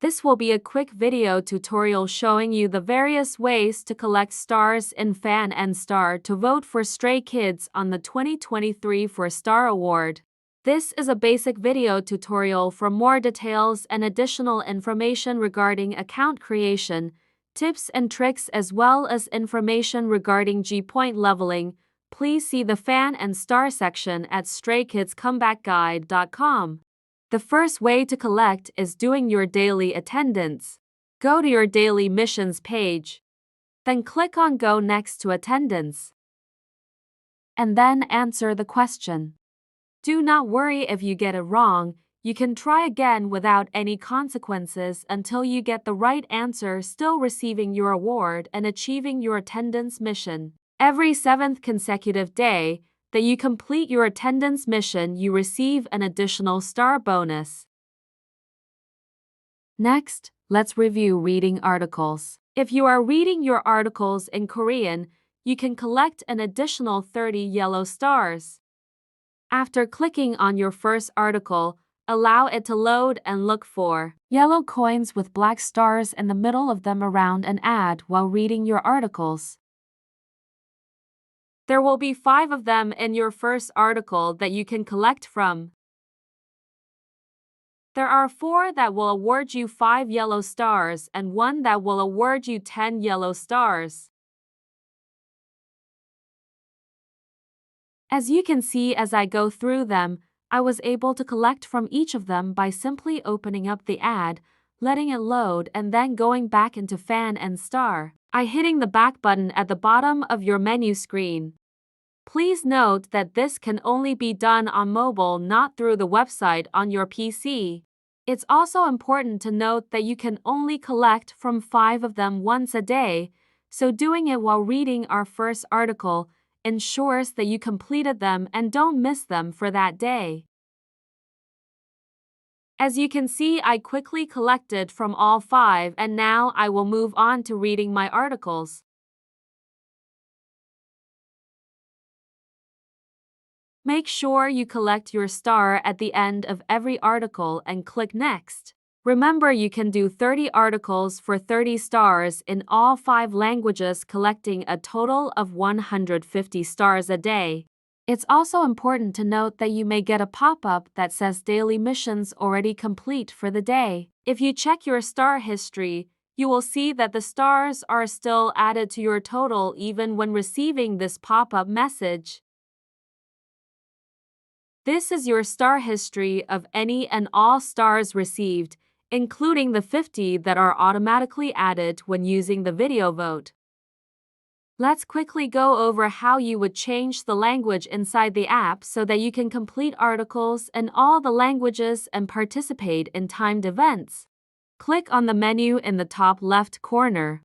This will be a quick video tutorial showing you the various ways to collect stars in FANN STAR to vote for Stray Kids on the 2023 FANN STAR Award. This is a basic video tutorial. For more details and additional information regarding account creation, tips and tricks, as well as information regarding G-point leveling, please see the FANN STAR section at straykidscomebackguide.com. The first way to collect is doing your daily attendance. Go to your daily missions page. Then click on Go next to Attendance. And then answer the question. Do not worry if you get it wrong. You can try again without any consequences until you get the right answer, still receiving your award and achieving your attendance mission. Every 7th consecutive day that you complete your attendance mission, you receive an additional star bonus. Next, let's review reading articles. If you are reading your articles in Korean, you can collect an additional 30 yellow stars. After clicking on your first article, allow it to load and look for yellow coins with black stars in the middle of them around an ad while reading your articles. There will be 5 of them in your first article that you can collect from. There are 4 that will award you 5 yellow stars and 1 that will award you 10 yellow stars. As you can see, as I go through them, I was able to collect from each of them by simply opening up the ad, letting it load, and then going back into FANN STAR by hitting the back button at the bottom of your menu screen. Please note that this can only be done on mobile, not through the website on your PC. It's also important to note that you can only collect from 5 of them once a day, so doing it while reading our first article ensures that you completed them and don't miss them for that day. As you can see, I quickly collected from all 5, and now I will move on to reading my articles. Make sure you collect your star at the end of every article and click Next. Remember, you can do 30 articles for 30 stars in all 5 languages, collecting a total of 150 stars a day. It's also important to note that you may get a pop-up that says daily missions already complete for the day. If you check your star history, you will see that the stars are still added to your total even when receiving this pop-up message. This is your star history of any and all stars received, including the 50 that are automatically added when using the video vote. Let's quickly go over how you would change the language inside the app so that you can complete articles in all the languages and participate in timed events. Click on the menu in the top left corner.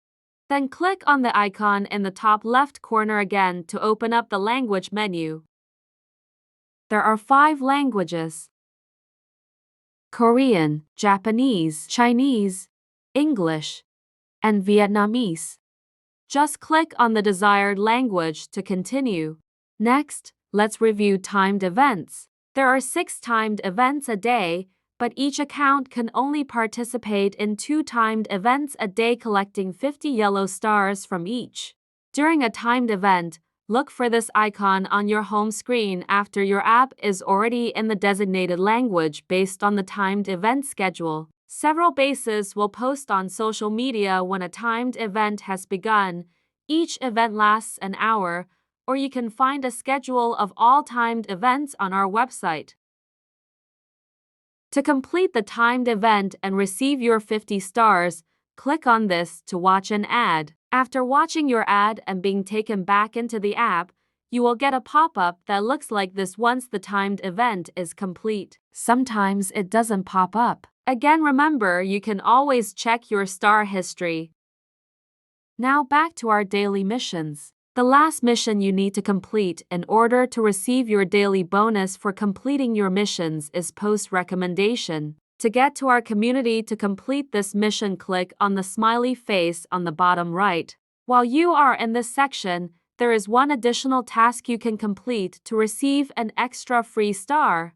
Then click on the icon in the top left corner again to open up the language menu. There are 5 languages: Korean, Japanese, Chinese, English, and Vietnamese. Just click on the desired language to continue. Next, let's review timed events. There are 6 timed events a day, but each account can only participate in 2 timed events a day, collecting 50 yellow stars from each. During a timed event, look for this icon on your home screen after your app is already in the designated language based on the timed event schedule. Several bases will post on social media when a timed event has begun. Each event lasts an hour, or you can find a schedule of all timed events on our website. To complete the timed event and receive your 50 stars, click on this to watch an ad. After watching your ad and being taken back into the app, you will get a pop-up that looks like this once the timed event is complete. Sometimes it doesn't pop up. Again, remember, you can always check your star history. Now back to our daily missions. The last mission you need to complete in order to receive your daily bonus for completing your missions is post recommendation. To get to our community to complete this mission, click on the smiley face on the bottom right. While you are in this section, there is one additional task you can complete to receive an extra free star.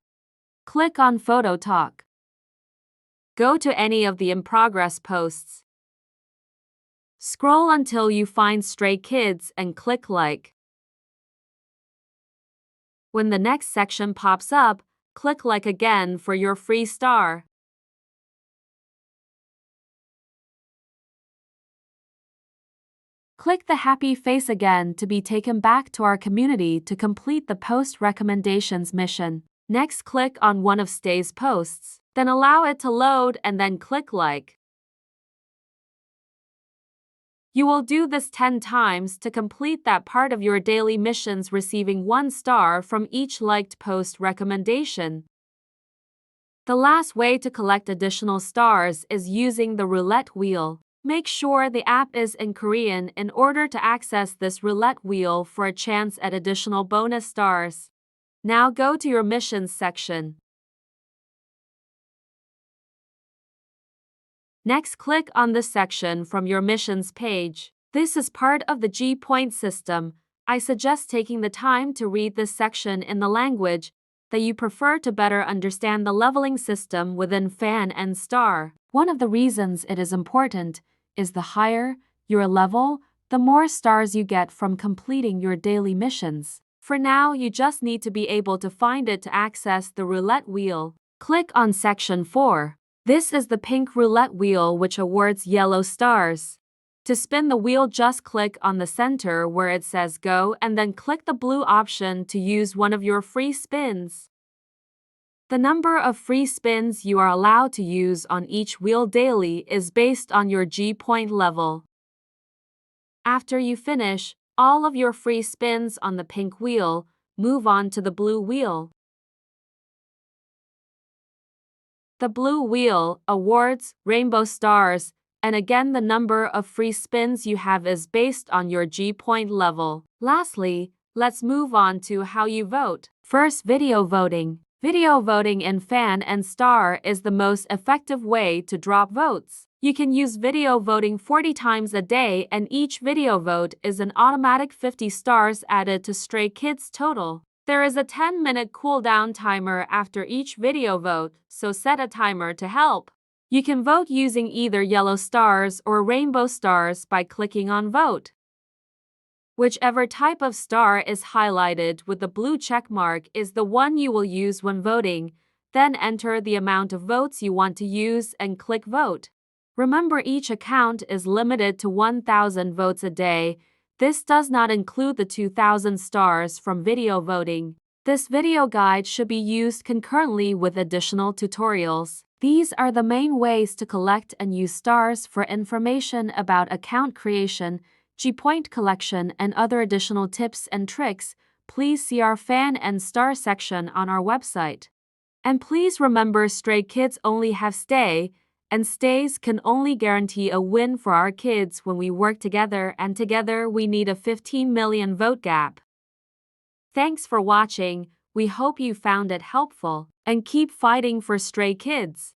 Click on Photo Talk. Go to any of the in-progress posts. Scroll until you find Stray Kids and click like. When the next section pops up, click like again for your free star. Click the happy face again to be taken back to our community to complete the post recommendations mission. Next, click on one of Stay's posts, then allow it to load and then click like. You will do this 10 times to complete that part of your daily missions, receiving 1 star from each liked post recommendation. The last way to collect additional stars is using the Roulette Wheel. Make sure the app is in Korean in order to access this Roulette Wheel for a chance at additional bonus stars. Now go to your missions section. Next, click on this section from your missions page. This is part of the G-point system. I suggest taking the time to read this section in the language that you prefer to better understand the leveling system within FANN and STAR. One of the reasons it is important is the higher your level, the more stars you get from completing your daily missions. For now, you just need to be able to find it to access the Roulette Wheel. Click on Section 4. This is the pink Roulette Wheel, which awards yellow stars. To spin the wheel, just click on the center where it says Go and then click the blue option to use one of your free spins. The number of free spins you are allowed to use on each wheel daily is based on your G-point level. After you finish all of your free spins on the pink wheel, move on to the blue wheel. The blue wheel awards rainbow stars, and again the number of free spins you have is based on your G-point level. Lastly, let's move on to how you vote. First, video voting. Video voting in FANN and STAR is the most effective way to drop votes. You can use video voting 40 times a day, and each video vote is an automatic 50 stars added to Stray Kids total. There is a 10-minute cooldown timer after each video vote, so set a timer to help. You can vote using either yellow stars or rainbow stars by clicking on Vote. Whichever type of star is highlighted with the blue check mark is the one you will use when voting. Then enter the amount of votes you want to use and click Vote. Remember, each account is limited to 1,000 votes a day. This does not include the 2,000 stars from video voting. This video guide should be used concurrently with additional tutorials. These are the main ways to collect and use stars. For information about account creation, G-point collection, and other additional tips and tricks, please see our FANN and STAR section on our website. And please remember, Stray Kids only have Stay, and Stays can only guarantee a win for our kids when we work together, and together we need a 15 million vote gap. Thanks for watching. We hope you found it helpful, and keep fighting for Stray Kids.